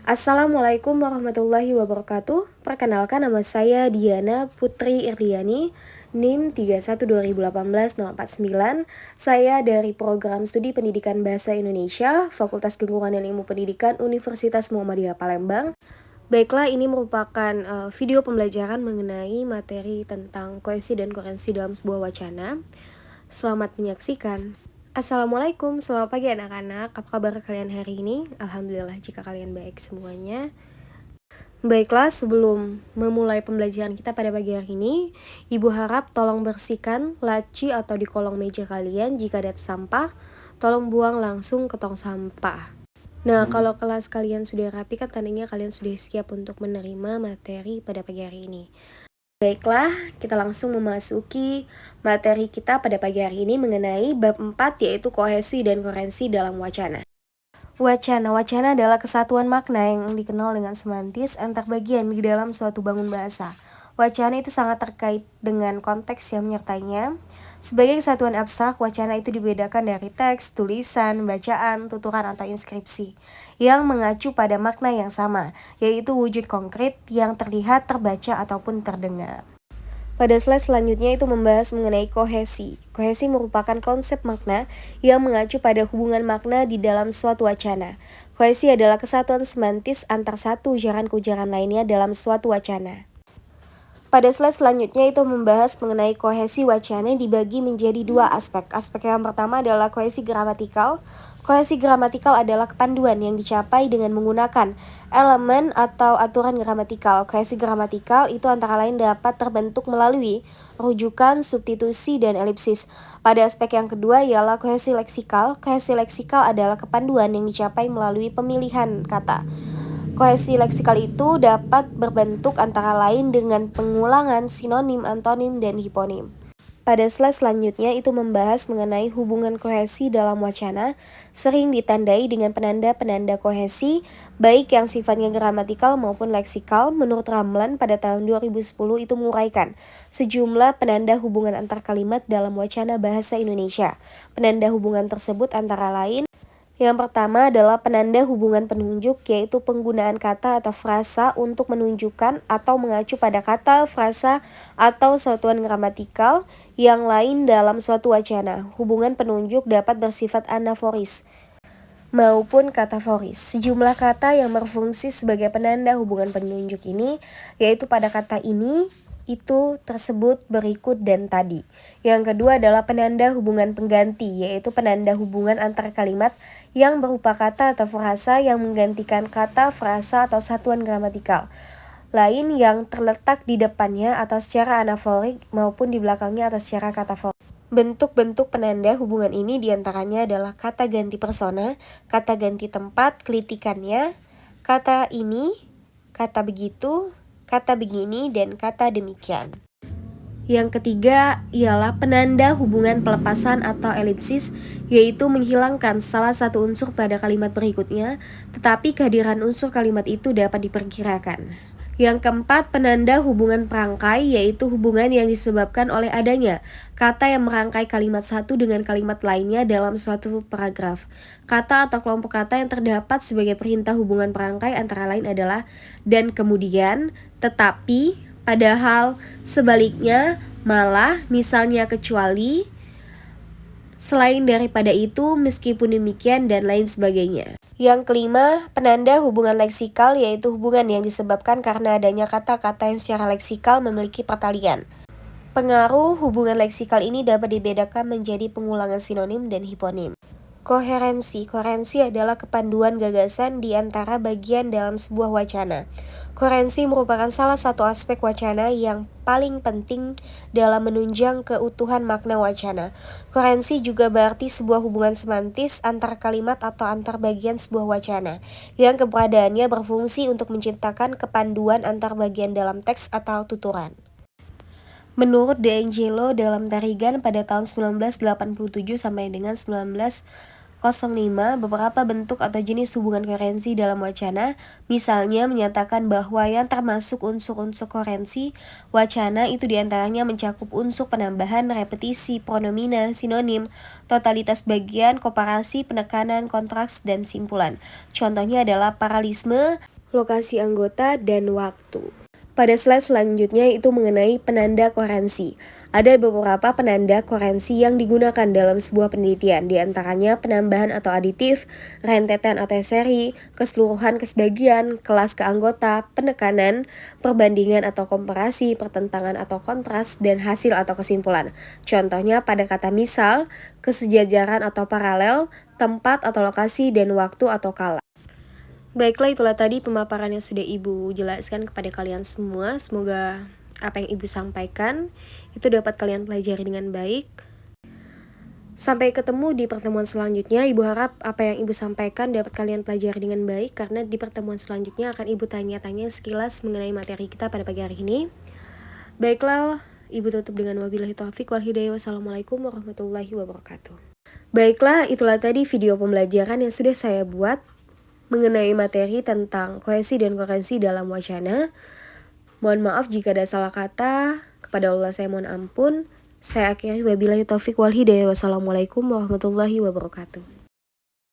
Assalamualaikum warahmatullahi wabarakatuh. Perkenalkan, nama saya Diana Putri Irdiani, NIM 31/2018-049. Saya dari Program Studi Pendidikan Bahasa Indonesia, Fakultas Genggungan dan Ilmu Pendidikan Universitas Muhammadiyah Palembang. Baiklah, ini merupakan video pembelajaran mengenai materi tentang kohesi dan koherensi dalam sebuah wacana. Selamat menyaksikan. Assalamualaikum, selamat pagi anak-anak. Apa kabar kalian hari ini? Alhamdulillah jika kalian baik semuanya. Baiklah, sebelum memulai pembelajaran kita pada pagi hari ini, Ibu harap tolong bersihkan laci atau di kolong meja kalian. Jika ada sampah, tolong buang langsung ke tong sampah. Nah, kalau kelas kalian sudah rapi kan tandanya kalian sudah siap untuk menerima materi pada pagi hari ini. Baiklah, kita langsung memasuki materi kita pada pagi hari ini mengenai bab 4, yaitu kohesi dan koherensi dalam wacana. Wacana adalah kesatuan makna yang dikenal dengan semantis antar bagian di dalam suatu bangun bahasa. Wacana itu sangat terkait dengan konteks yang menyertainya. Sebagai kesatuan abstrak, wacana itu dibedakan dari teks, tulisan, bacaan, tuturan, atau inskripsi yang mengacu pada makna yang sama, yaitu wujud konkret yang terlihat, terbaca, ataupun terdengar. Pada slide selanjutnya itu membahas mengenai kohesi. Kohesi merupakan konsep makna yang mengacu pada hubungan makna di dalam suatu wacana. Kohesi adalah kesatuan semantis antar satu ujaran ke ujaran lainnya dalam suatu wacana. Pada slide selanjutnya itu membahas mengenai kohesi wacana dibagi menjadi dua aspek. Aspek yang pertama adalah kohesi gramatikal. Kohesi gramatikal adalah kepanduan yang dicapai dengan menggunakan elemen atau aturan gramatikal. Kohesi gramatikal itu antara lain dapat terbentuk melalui rujukan, substitusi, dan elipsis. Pada aspek yang kedua ialah kohesi leksikal. Kohesi leksikal adalah kepanduan yang dicapai melalui pemilihan kata. Kohesi leksikal itu dapat berbentuk antara lain dengan pengulangan sinonim, antonim, dan hiponim. Pada slide selanjutnya itu membahas mengenai hubungan kohesi dalam wacana, sering ditandai dengan penanda-penanda kohesi, baik yang sifatnya gramatikal maupun leksikal. Menurut Ramlan pada tahun 2010 itu menguraikan sejumlah penanda hubungan antar kalimat dalam wacana bahasa Indonesia. Penanda hubungan tersebut antara lain: yang pertama adalah penanda hubungan penunjuk, yaitu penggunaan kata atau frasa untuk menunjukkan atau mengacu pada kata, frasa, atau satuan gramatikal yang lain dalam suatu wacana. Hubungan penunjuk dapat bersifat anaforis maupun kataforis. Sejumlah kata yang berfungsi sebagai penanda hubungan penunjuk ini, yaitu pada kata ini, itu, tersebut, berikut, dan tadi. Yang kedua adalah penanda hubungan pengganti, yaitu penanda hubungan antar kalimat yang berupa kata atau frasa yang menggantikan kata, frasa, atau satuan gramatikal lain yang terletak di depannya atau secara anaforik maupun di belakangnya atau secara kataforik. Bentuk-bentuk penanda hubungan ini diantaranya adalah kata ganti persona, kata ganti tempat, kelitikannya, kata ini, kata begitu, kata begini, dan kata demikian. Yang ketiga ialah penanda hubungan pelepasan atau elipsis, yaitu menghilangkan salah satu unsur pada kalimat berikutnya, tetapi kehadiran unsur kalimat itu dapat diperkirakan. Yang keempat, penanda hubungan perangkai, yaitu hubungan yang disebabkan oleh adanya kata yang merangkai kalimat satu dengan kalimat lainnya dalam suatu paragraf. Kata atau kelompok kata yang terdapat sebagai perintah hubungan perangkai antara lain adalah dan, kemudian, tetapi, padahal, sebaliknya, malah, misalnya, kecuali, selain daripada itu, meskipun demikian, dan lain sebagainya. Yang kelima, penanda hubungan leksikal, yaitu hubungan yang disebabkan karena adanya kata-kata yang secara leksikal memiliki pertalian. Pengaruh hubungan leksikal ini dapat dibedakan menjadi pengulangan sinonim dan hiponim. Koherensi. Koherensi adalah kepanduan gagasan di antara bagian dalam sebuah wacana. Koherensi merupakan salah satu aspek wacana yang paling penting dalam menunjang keutuhan makna wacana. Koherensi juga berarti sebuah hubungan semantis antar kalimat atau antar bagian sebuah wacana, yang keberadaannya berfungsi untuk menciptakan kepanduan antar bagian dalam teks atau tuturan. Menurut De Angelo dalam Tarigan pada tahun 1987 sampai dengan 19 05 beberapa bentuk atau jenis hubungan koherensi dalam wacana, misalnya menyatakan bahwa yang termasuk unsur-unsur koherensi wacana itu diantaranya mencakup unsur penambahan, repetisi, pronomina, sinonim, totalitas bagian, komparasi, penekanan, kontraks, dan simpulan. Contohnya adalah paralisme, lokasi anggota, dan waktu. Pada slide selanjutnya itu mengenai penanda koherensi. Ada beberapa penanda koherensi yang digunakan dalam sebuah penelitian, di antaranya penambahan atau aditif, rentetan atau seri, keseluruhan kesebagian, kelas keanggota, penekanan, perbandingan atau komparasi, pertentangan atau kontras, dan hasil atau kesimpulan. Contohnya pada kata misal, kesejajaran atau paralel, tempat atau lokasi, dan waktu atau kala. Baiklah, itulah tadi pemaparan yang sudah Ibu jelaskan kepada kalian semua. Semoga apa yang Ibu sampaikan itu dapat kalian pelajari dengan baik. Sampai ketemu di pertemuan selanjutnya. Ibu harap apa yang Ibu sampaikan dapat kalian pelajari dengan baik, karena di pertemuan selanjutnya akan Ibu tanya-tanya sekilas mengenai materi kita pada pagi hari ini. Baiklah, Ibu tutup dengan wabillahi taufiq wal hidayah. Wassalamualaikum warahmatullahi wabarakatuh. Baiklah, itulah tadi video pembelajaran yang sudah saya buat mengenai materi tentang kohesi dan koherensi dalam wacana. Mohon maaf jika ada salah kata. Kepada Allah saya mohon ampun. Saya akhiri wabillahi taufiq wal hidayah. Wassalamualaikum warahmatullahi wabarakatuh.